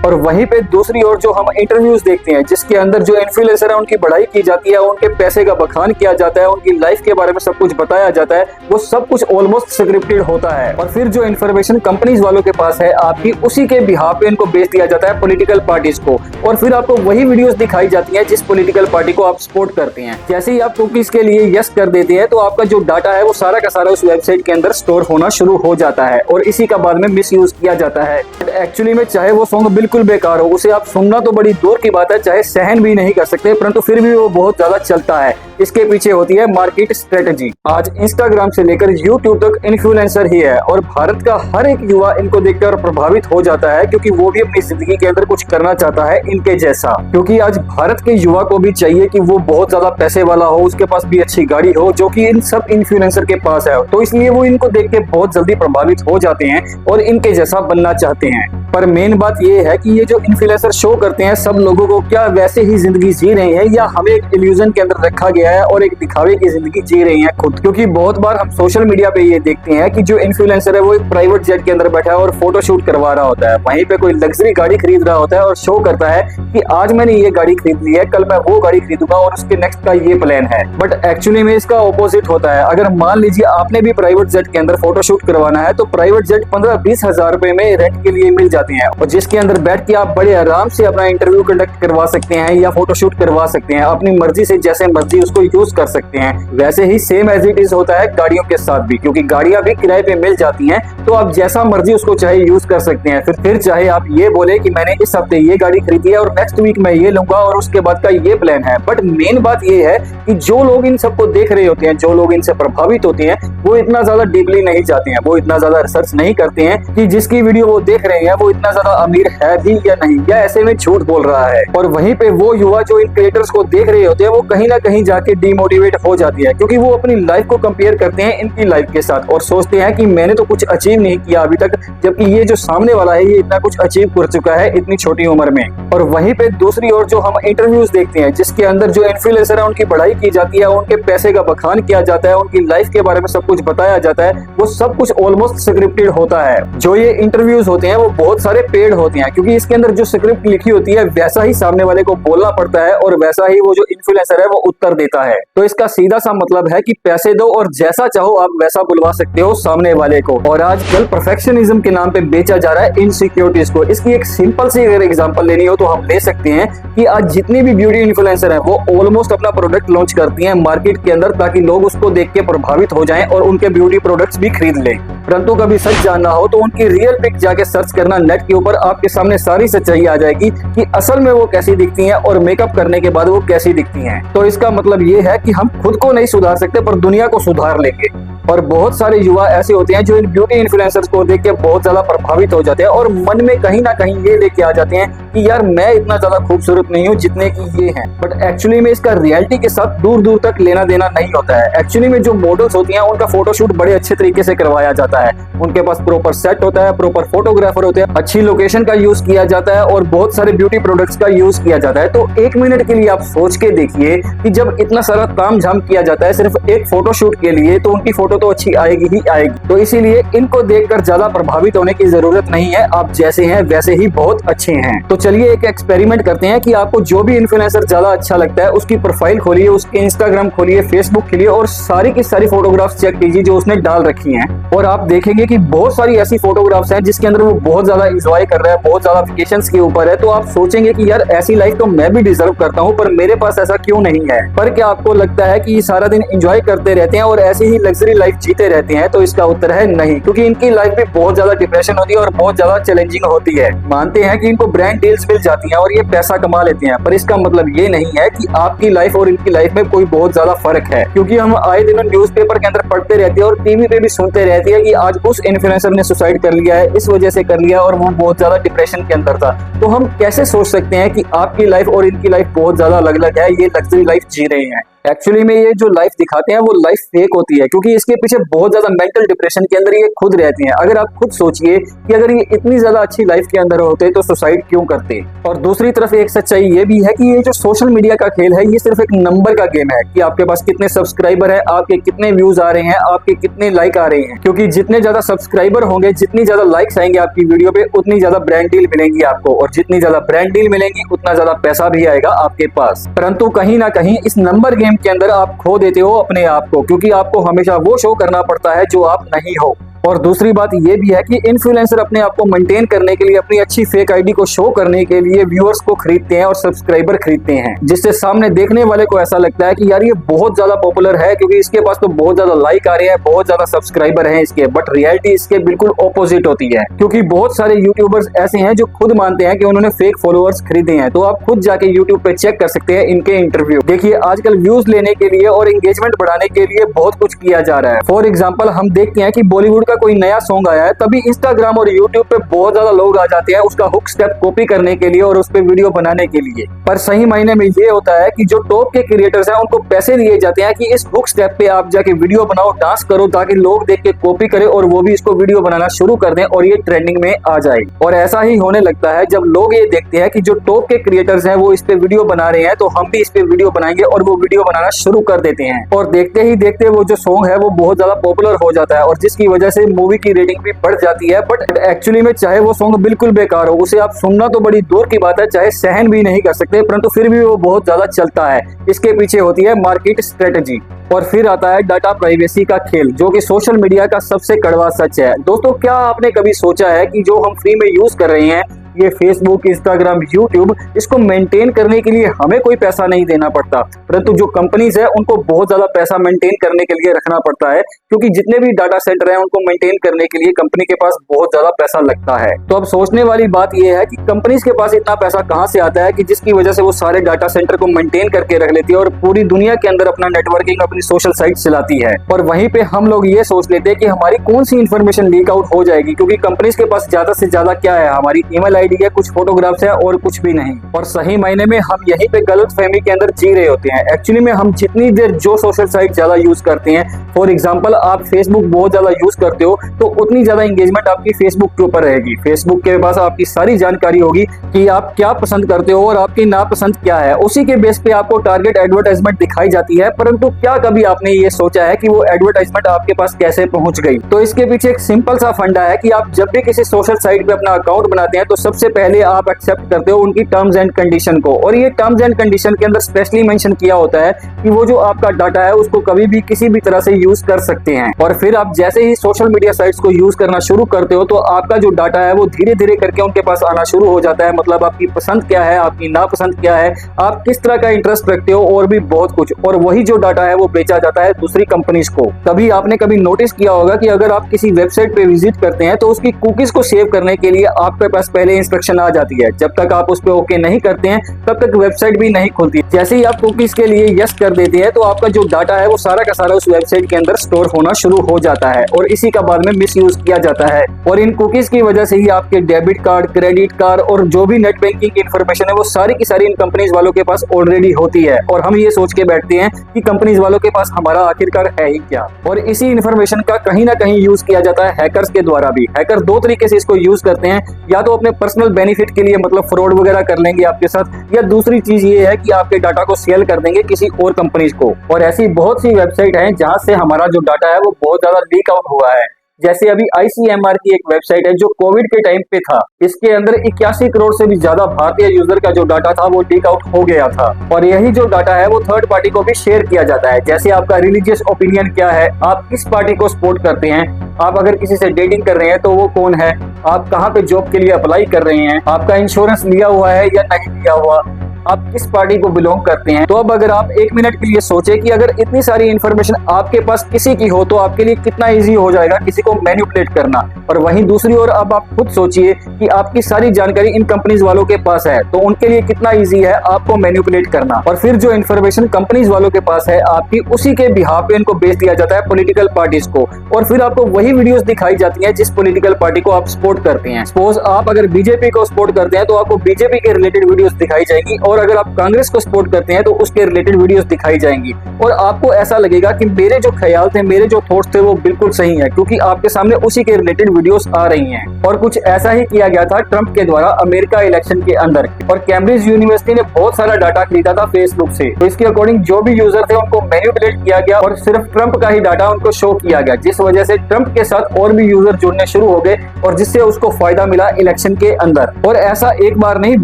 और वहीं पे दूसरी ओर जो हम इंटरव्यूज देखते हैं जिसके अंदर जो इन्फ्लुएंसर है उनकी बढ़ाई की जाती है, उनके पैसे का बखान किया जाता है, उनकी लाइफ के बारे में सब कुछ बताया जाता है, वो सब कुछ ऑलमोस्ट स्क्रिप्टेड होता है। और फिर जो इन्फॉर्मेशन कंपनीज वालों के पास है आपकी, उसी के बिहाफ पे इनको बेच दिया जाता है पॉलिटिकल पार्टीज को, और फिर आपको वही वीडियोस दिखाई जाती हैं जिस पॉलिटिकल पार्टी को आप सपोर्ट करते हैं। जैसे ही आप कुकीज के लिए यस कर देते हैं तो आपका जो डाटा है वो सारा का सारा उस वेबसाइट के अंदर स्टोर होना शुरू हो जाता है और इसी का बाद में मिस यूज किया जाता है। एक्चुअली में चाहे वो सॉन्ग बिल्कुल बेकार हो, उसे आप सुनना तो बड़ी दूर की बात है, चाहे सहन भी नहीं कर सकते, परंतु फिर भी वो बहुत ज्यादा चलता है। इसके पीछे होती है मार्केट स्ट्रेटजी। आज इंस्टाग्राम से लेकर यूट्यूब तक इन्फ्लुएंसर ही है और भारत का हर एक युवा इनको देखकर प्रभावित हो जाता है, क्योंकि वो भी अपनी जिंदगी के अंदर कुछ करना चाहता है इनके जैसा। क्योंकि आज भारत के युवा को भी चाहिए कि वो बहुत ज्यादा पैसे वाला हो, उसके पास भी अच्छी गाड़ी हो, जो कि इन सब इन्फ्लुएंसर के पास है, तो इसलिए वो इनको देख के बहुत जल्दी प्रभावित हो जाते हैं और इनके जैसा बनना चाहते हैं। पर मेन बात ये है कि ये जो इन्फ्लुएंसर शो करते हैं सब लोगों को, क्या वैसे ही जिंदगी जी रहे हैं या हमें एक इल्यूजन के अंदर रखा गया है और एक दिखावे की जिंदगी जी रहे हैं खुद। क्योंकि बहुत बार हम सोशल मीडिया पे ये देखते हैं कि जो इन्फ्लुएंसर है वो एक प्राइवेट जेट के अंदर बैठा है और फोटो शूट करवा रहा होता है, वहीं पे कोई लग्जरी गाड़ी खरीद रहा होता है और शो करता है कि आज मैंने ये गाड़ी खरीद ली है, कल मैं वो गाड़ी खरीदूंगा और उसके नेक्स्ट का ये प्लान है। बट एक्चुअली में इसका ऑपोजिट होता है। अगर मान लीजिए आपने भी प्राइवेट जेट के अंदर फोटो शूट करवाना है तो प्राइवेट जेट 15-20 हजार रुपए में रेंट के लिए मिल जाते हैं और जिसके अंदर बैठ के आप बड़े आराम से अपना इंटरव्यू कंडक्ट करवा सकते हैं या फोटो शूट करवा सकते हैं, अपनी मर्जी से जैसे मर्जी उसको यूज कर सकते हैं। वैसे ही सेम एज इट इज होता है गाड़ियों के साथ भी, क्योंकि गाड़ियां भी किराए पे मिल जाती हैं, तो आप जैसा मर्जी उसको चाहे यूज कर सकते हैं। फिर चाहे आप ये बोले कि मैंने इस हफ्ते ये गाड़ी खरीदी है और नेक्स्ट वीक मैं ये लूंगा और उसके बाद का ये प्लान है। बट मेन बात ये है कि जो लोग इन सबको देख रहे होते हैं, जो लोग इनसे प्रभावित होते हैं, वो इतना ज्यादा डीपली नहीं जाते हैं, वो इतना ज्यादा रिसर्च नहीं करते हैं कि जिसकी वीडियो वो देख रहे हैं वो इतना ज्यादा अमीर है भी या नहीं, या ऐसे में झूठ बोल रहा है। और वहीं पे वो युवा जो इन क्रिएटर्स को देख रहे होते हैं वो कहीं ना कहीं जाके डिमोटिवेट हो जाती है, क्योंकि वो अपनी लाइफ को कंपेयर करते हैं इनकी लाइफ के साथ और सोचते हैं कि मैंने तो कुछ अचीव नहीं किया अभी तक, जबकि ये जो सामने वाला है ये इतना कुछ अचीव कर चुका है इतनी छोटी उम्र में। और वहीं पे दूसरी ओर जो हम इंटरव्यूज देखते हैं जिसके अंदर जो इन्फ्लुएंसर है उनकी बढ़ाई की जाती है, उनके पैसे का बखान किया जाता है, उनकी लाइफ के बारे में सब कुछ बताया जाता है, वो सब कुछ ऑलमोस्ट स्क्रिप्टेड होता है। जो ये इंटरव्यूज होते हैं वो बहुत सारे पेड होते हैं, क्योंकि इसके अंदर जो स्क्रिप्ट लिखी होती है वैसा ही सामने वाले को बोलना पड़ता है और वैसा ही वो जो इन्फ्लुएंसर है वो उत्तर देता है। तो इसका सीधा सा मतलब है कि पैसे दो और जैसा चाहो आप वैसा बुलवा सकते हो सामने वाले को। और आजकल परफेक्शनिज्म के नाम पे बेचा जा रहा है इनसिक्योरिटीज को। इसकी एक सिंपल सी अगर एग्जांपल लेनी हो तो हम ले सकते हैं कि आज जितनी भी ब्यूटी इन्फ्लुएंसर है वो ऑलमोस्ट अपना प्रोडक्ट लॉन्च करती हैं मार्केट के अंदर, ताकि लोग उसको देख के प्रभावित हो जाएं और उनके ब्यूटी प्रोडक्ट्स भी खरीद लें। परंतु कभी सच जानना हो तो उनकी रियल पिक जाके सर्च करना नेट के ऊपर, आपके सामने सारी सच्चाई आ जाएगी कि असल में वो कैसी दिखती हैं और मेकअप करने के बाद वो कैसी दिखती हैं। तो इसका मतलब ये है कि हम खुद को नहीं सुधार सकते पर दुनिया को सुधार लेंगे। और बहुत सारे युवा ऐसे होते हैं जो इन ब्यूटी इन्फ्लुएंसर्स को देख के बहुत ज्यादा प्रभावित हो जाते हैं और मन में कहीं ना कहीं ये लेके आ जाते हैं कि यार मैं इतना ज्यादा खूबसूरत नहीं हूँ जितने की ये हैं। बट एक्चुअली में इसका रियलिटी के साथ दूर दूर तक लेना देना नहीं होता है। एक्चुअली में जो मॉडल्स होती हैं उनका फोटोशूट बड़े अच्छे तरीके से करवाया जाता है, उनके पास प्रॉपर सेट होता है, प्रॉपर फोटोग्राफर होते हैं, अच्छी लोकेशन का यूज किया जाता है और बहुत सारे ब्यूटी प्रोडक्ट्स का यूज किया जाता है। तो एक मिनट के लिए आप सोच के देखिए कि जब इतना सारा तामझाम किया जाता है सिर्फ एक फोटोशूट के लिए, तो उनकी फोटो तो अच्छी आएगी ही आएगी। तो इसीलिए इनको देखकर ज्यादा प्रभावित होने की जरूरत नहीं है, आप जैसे हैं वैसे ही बहुत अच्छे हैं। तो चलिए एक एक्सपेरिमेंट करते हैं कि आपको जो भी इन्फ्लुएंसर ज्यादा अच्छा लगता है उसकी प्रोफाइल खोलिए, उसके इंस्टाग्राम खोलिए, फेसबुक खोलिए और सारी की सारी फोटोग्राफ्स चेक कीजिए जो उसने डाल रखी हैं। और आप देखेंगे कि बहुत सारी ऐसी फोटोग्राफ्स हैं जिसके अंदर वो बहुत ज्यादा एंजॉय कर रहा है, बहुत ज्यादा वेकेशंस के ऊपर है। तो आप सोचेंगे कि यार ऐसी लाइफ तो मैं भी डिजर्व करता हूँ, पर मेरे पास ऐसा क्यों नहीं है। पर क्या आपको लगता है कि ये सारा दिन एंजॉय करते रहते हैं और ऐसी ही लग्जरी लाइफ जीते रहते हैं? तो इसका उत्तर है नहीं, क्योंकि इनकी लाइफ भी बहुत ज्यादा डिप्रेशन होती है और बहुत ज्यादा चैलेंजिंग होती है। मानते हैं कि इनको ब्रांड डील्स मिल जाती हैं और ये पैसा कमा लेते हैं, पर इसका मतलब ये नहीं है कि आपकी लाइफ और इनकी लाइफ में कोई बहुत ज्यादा फर्क है। क्योंकि हम आए दिन न्यूज़पेपर के अंदर पढ़ते रहते हैं और टीवी पे भी सुनते रहते हैं कि आज उस इन्फ्लुएंसर ने सुसाइड कर लिया है, इस वजह से कर लिया और वो बहुत ज्यादा डिप्रेशन के अंदर था। तो हम कैसे सोच सकते हैं कि आपकी लाइफ और इनकी लाइफ बहुत ज्यादा अलग अलग है, ये लग्जरी लाइफ जी रहे हैं। एक्चुअली में ये जो लाइफ दिखाते हैं वो लाइफ फेक होती है, क्योंकि इसके पीछे बहुत ज्यादा मेंटल डिप्रेशन के अंदर ये खुद रहती हैं। अगर आप खुद सोचिए कि अगर ये इतनी ज्यादा अच्छी लाइफ के अंदर होते तो सुसाइड क्यों करते। और दूसरी तरफ एक सच्चाई ये भी है कि ये जो सोशल मीडिया का खेल है ये सिर्फ एक नंबर का गेम है कि आपके पास कितने सब्सक्राइबर है, आपके कितने व्यूज आ रहे हैं, आपके कितने लाइक आ रहे हैं। क्योंकि जितने ज्यादा सब्सक्राइबर होंगे, जितनी ज्यादा लाइक्स आएंगे आपकी वीडियो पे, उतनी ज्यादा ब्रांड डील मिलेंगी आपको, और जितनी ज्यादा ब्रांड डील मिलेंगी उतना ज्यादा पैसा भी आएगा आपके पास। परंतु कहीं ना कहीं इस नंबर गेम के अंदर आप खो देते हो अपने आप को, क्योंकि आपको हमेशा वो शो करना पड़ता है जो आप नहीं हो। और दूसरी बात ये भी है कि इन्फ्लुएंसर अपने आप को मेंटेन करने के लिए, अपनी अच्छी फेक आईडी को शो करने के लिए व्यूअर्स को खरीदते हैं और सब्सक्राइबर खरीदते हैं, जिससे सामने देखने वाले को ऐसा लगता है कि यार ये बहुत ज्यादा पॉपुलर है क्योंकि इसके पास तो बहुत ज्यादा लाइक आ रहे हैं, बहुत ज्यादा सब्सक्राइबर हैं इसके। बट रियलिटी इसके बिल्कुल ऑपोजिट होती है, क्योंकि बहुत सारे यूट्यूबर्स ऐसे हैं जो खुद मानते हैं कि उन्होंने फेक फॉलोअर्स खरीदे हैं। तो आप खुद जाके यूट्यूब पे चेक कर सकते हैं इनके इंटरव्यू। देखिए आजकल व्यूज लेने के लिए और एंगेजमेंट बढ़ाने के लिए बहुत कुछ किया जा रहा है। फॉर एग्जाम्पल हम देखते हैं कि बॉलीवुड का कोई नया सॉन्ग आया है, तभी इंस्टाग्राम और यूट्यूब पे बहुत ज्यादा लोग आ जाते हैं उसका हुक स्टेप कॉपी करने के लिए और उस पे वीडियो बनाने के लिए। पर सही मायने में ये होता है कि जो टॉप के क्रिएटर्स हैं उनको पैसे दिए जाते हैं कि इस हुक स्टेप पे आप जाके वीडियो बनाओ, डांस करो, ताकि लोग देख के कॉपी करें और वो भी इसको वीडियो बनाना शुरू कर दें और ये ट्रेंडिंग में आ जाए। और ऐसा ही होने लगता है जब लोग ये देखते हैं कि जो टॉप के क्रिएटर्स हैं वो इस पे वीडियो बना रहे हैं, तो हम भी इस पे वीडियो बनाएंगे, और वो वीडियो बनाना शुरू कर देते हैं। और देखते ही देखते वो जो सॉन्ग है वो बहुत ज्यादा पॉपुलर हो जाता है, और जिसकी वजह से मूवी की रेटिंग भी बढ़ जाती है। बट एक्चुअली में चाहे वो सॉन्ग बिल्कुल बेकार हो, उसे आप सुनना तो बड़ी दूर की बात है, चाहे सहन भी नहीं कर सकते, परंतु फिर भी वो बहुत ज्यादा चलता है। इसके पीछे होती है मार्केट स्ट्रेटजी। और फिर आता है डाटा प्राइवेसी का खेल, जो कि सोशल मीडिया का सबसे कड़वा सच है। दोस्तों क्या आपने कभी सोचा है कि जो हम फ्री में यूज कर रहे हैं, ये फेसबुक, इंस्टाग्राम, यूट्यूब, इसको मेंटेन करने के लिए हमें कोई पैसा नहीं देना पड़ता, परंतु जो कंपनीज है उनको बहुत ज्यादा पैसा मेंटेन करने के लिए रखना पड़ता है, क्योंकि जितने भी डाटा सेंटर हैं उनको मेंटेन करने के लिए कंपनी के पास बहुत ज्यादा पैसा लगता है। तो अब सोचने वाली बात यह है कि कंपनीज के पास इतना पैसा कहां से आता है कि जिसकी वजह से वो सारे डाटा सेंटर को मेंटेन करके रख लेती है और पूरी दुनिया के अंदर अपना नेटवर्किंग, अपनी सोशल साइट चलाती है। और वहीं पे हम लोग ये सोच लेते हैं कि हमारी कौन सी इन्फॉर्मेशन लीक आउट हो जाएगी, क्योंकि कंपनीज के पास ज्यादा से ज्यादा क्या है, हमारी ईमेल आईडी है, कुछ फोटोग्राफ्स है और कुछ भी नहीं। और सही मायने में हम यहीं पे गलत फहमी के अंदर जी रहे होते हैं। एक्चुअली में हम जितनी देर जो सोशल साइट ज्यादा यूज करते हैं, फॉर एग्जांपल आप फेसबुक बहुत ज्यादा यूज करते हो, तो उतनी ज्यादा एंगेजमेंट आपकी फेसबुक के ऊपर रहेगी। फेसबुक के पास आपकी सारी जानकारी होगी कि आप क्या पसंद करते हो और आपकी नापसंद क्या है। उसी के बेस पे आपको टारगेट एडवर्टाइजमेंट दिखाई जाती है, परंतु क्या कभी आपने ये सोचा है कि वो एडवर्टाइजमेंट आपके पास कैसे पहुंच गई? तो इसके पीछे एक सिंपल सा फंडा है कि आप जब भी किसी सोशल साइट पे अपना अकाउंट बनाते हैं, तो सबसे पहले आप एक्सेप्ट करते हो उनकी टर्म्स एंड कंडीशन को। और ये टर्म्स एंड कंडीशन के अंदर स्पेशली मेंशन किया होता है कि वो जो आपका डाटा है उसको कभी भी किसी भी तरह से यूज कर सकते हैं। और फिर आप जैसे ही सोशल मीडिया साइट्स को यूज करना शुरू करते हो, तो आपका जो डाटा है वो धीरे धीरे करके उनके पास आना शुरू हो जाता है। मतलब आपकी पसंद क्या है, आपकी नापसंद क्या है, आप किस तरह का इंटरेस्ट रखते हो, और भी बहुत कुछ। और वही जो डाटा है वो बेचा जाता है दूसरी कंपनीज को। तभी आपने कभी नोटिस किया होगा कि अगर आप किसी वेबसाइट पे विजिट करते हैं, तो उसकी कुकीज को सेव करने के लिए आपके पास पहले इंस्ट्रक्शन आ जाती है। जब तक आप उस पे ओके नहीं करते हैं, तब तक वेबसाइट भी नहीं खुलती। जैसे ही आप कुकीज के लिए यस कर देते हैं, तो आपका जो डाटा है वो सारा का सारा उस वेबसाइट के अंदर स्टोर होना शुरू हो जाता है, और इसी का बाद में मिसयूज किया जाता है। और इन कुकीज की वजह से ही आपके डेबिट कार्ड, क्रेडिट कार्ड और जो भी नेट बैंकिंग की इंफॉर्मेशन है वो सारी की सारी इन कंपनीज वालों के पास ऑलरेडी होती है। और हम ये सोच के बैठते हैं कि कंपनीज वालों के पास हमारा आखिरकार है ही क्या। और इसी इंफॉर्मेशन का कहीं ना कहीं यूज किया जाता है हैकर्स के द्वारा भी। हैकर दो तरीके से इसको यूज करते हैं, या तो अपने पर्सनल बेनिफिट के लिए, मतलब फ्रॉड वगैरह कर लेंगे आपके साथ, या दूसरी चीज ये है कि आपके डाटा को सेल कर देंगे किसी और कंपनीज को। और ऐसी बहुत सी वेबसाइट हैं जहां से हमारा जो डाटा है वो बहुत ज्यादा लीक आउट हुआ है। जैसे अभी ICMR की एक वेबसाइट है जो कोविड के टाइम पे था, इसके अंदर 81 करोड़ से भी ज्यादा भारतीय यूजर का जो डाटा था वो लीक आउट हो गया था। और यही जो डाटा है वो थर्ड पार्टी को भी शेयर किया जाता है। जैसे आपका रिलीजियस ओपिनियन क्या है, आप किस पार्टी को सपोर्ट करते हैं, आप अगर किसी से डेटिंग कर रहे हैं तो वो कौन है, आप कहाँ पे जॉब के लिए अप्लाई कर रहे हैं, आपका इंश्योरेंस लिया हुआ है या नहीं लिया हुआ, आप किस पार्टी को बिलोंग करते हैं। तो अब अगर आप एक मिनट के लिए सोचे कि अगर इतनी सारी इन्फॉर्मेशन आपके पास किसी की हो, तो आपके लिए कितना इजी हो जाएगा किसी को मैनिपुलेट करना। और वहीं दूसरी ओर अब आप खुद सोचिए कि आपकी सारी जानकारी इन कंपनीज वालों के पास है, तो उनके लिए कितना इजी है आपको मैनिपुलेट करना। और फिर जो इन्फॉर्मेशन कंपनीज वालों के पास है आपकी, उसी के बिहाफ पे इनको बेच दिया जाता है पॉलिटिकल पार्टीज को, और फिर आपको वही वीडियोस दिखाई जाती हैं जिस पॉलिटिकल पार्टी को आप सपोर्ट करते हैं। सपोज आप अगर बीजेपी को सपोर्ट करते हैं तो आपको बीजेपी के रिलेटेड वीडियोस दिखाई जाएगी, और अगर आप कांग्रेस को सपोर्ट करते हैं तो उसके रिलेटेड वीडियोस दिखाई जाएंगी और आपको ऐसा लगेगा कि मेरे जो ख्याल थे, मेरे जो थॉट्स थे वो बिल्कुल सही है, क्योंकि आपके सामने उसी के रिलेटेड वीडियोस आ रही हैं। और कुछ ऐसा ही किया गया था ट्रंप के द्वारा अमेरिका इलेक्शन के अंदर, और कैम्ब्रिज यूनिवर्सिटी ने बहुत सारा डाटा खरीदा था फेसबुक से। तो इसके अकॉर्डिंग जो भी यूजर थे उनको मैनिपुलेट किया गया और सिर्फ ट्रंप का ही डाटा उनको शो किया गया, जिस वजह से ट्रंप के साथ और भी यूजर जुड़ने शुरू हो गए और जिससे उसको फायदा मिला इलेक्शन के अंदर। और ऐसा एक बार नहीं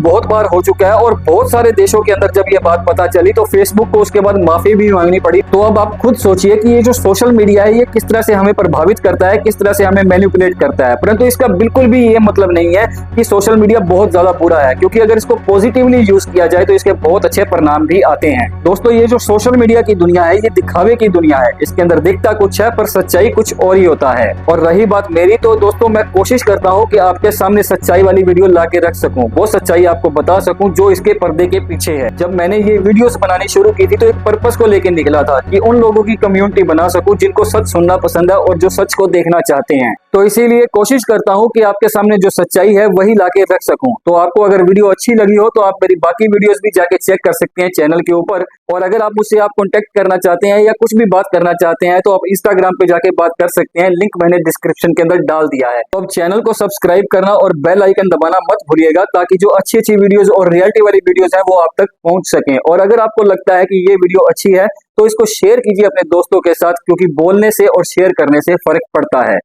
बहुत बार हो चुका है और बहुत सारे देशों के अंदर जब ये बात पता चली तो फेसबुक को उसके बाद माफी भी मांगनी पड़ी। तो अब आप खुद सोचिए कि ये जो सोशल मीडिया है ये किस तरह से हमें प्रभावित करता है, किस तरह से हमें मैनिपुलेट करता है। परंतु इसका बिल्कुल भी ये मतलब नहीं है कि सोशल मीडिया बहुत ज्यादा बुरा है, क्योंकि अगर इसको पॉजिटिवली यूज किया जाए तो इसके बहुत अच्छे परिणाम भी आते हैं। दोस्तों, ये जो सोशल मीडिया की दुनिया है ये दिखावे की दुनिया है, इसके अंदर दिखता कुछ है पर सच्चाई कुछ और ही होता है। और रही बात मेरी, तो दोस्तों मैं कोशिश करता हूँ कि आपके सामने सच्चाई वाली वीडियो ला के रख सकूं, वो सच्चाई आपको बता सकूं जो इसके पर्दे के पीछे है। जब मैंने ये वीडियोस बनानी शुरू की थी तो एक पर्पस को लेकर निकला था कि उन लोगों की कम्युनिटी बना सकूं जिनको सच सुनना पसंद है और जो सच को देखना चाहते हैं। तो इसीलिए कोशिश करता हूं कि आपके सामने जो सच्चाई है वही लाके रख सकूं। तो आपको अगर वीडियो अच्छी लगी हो तो आप मेरी बाकी वीडियोस भी जाके चेक कर सकते हैं चैनल के ऊपर। और अगर आप मुझसे कांटेक्ट करना चाहते हैं या कुछ भी बात करना चाहते हैं तो आप इंस्टाग्राम पे जाके बात कर सकते हैं, लिंक मैंने डिस्क्रिप्शन के अंदर डाल दिया है। तो अब चैनल को सब्सक्राइब करना और बेल आइकन दबाना मत भूलिएगा, ताकि जो अच्छी अच्छी वीडियोस और रियलिटी वाली वीडियोस हैं वो आप तक पहुंच सकें। और अगर आपको लगता है कि ये वीडियो अच्छी है तो इसको शेयर कीजिए अपने दोस्तों के साथ, क्योंकि बोलने से और शेयर करने से फर्क पड़ता है।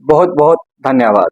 बहुत बहुत धन्यवाद।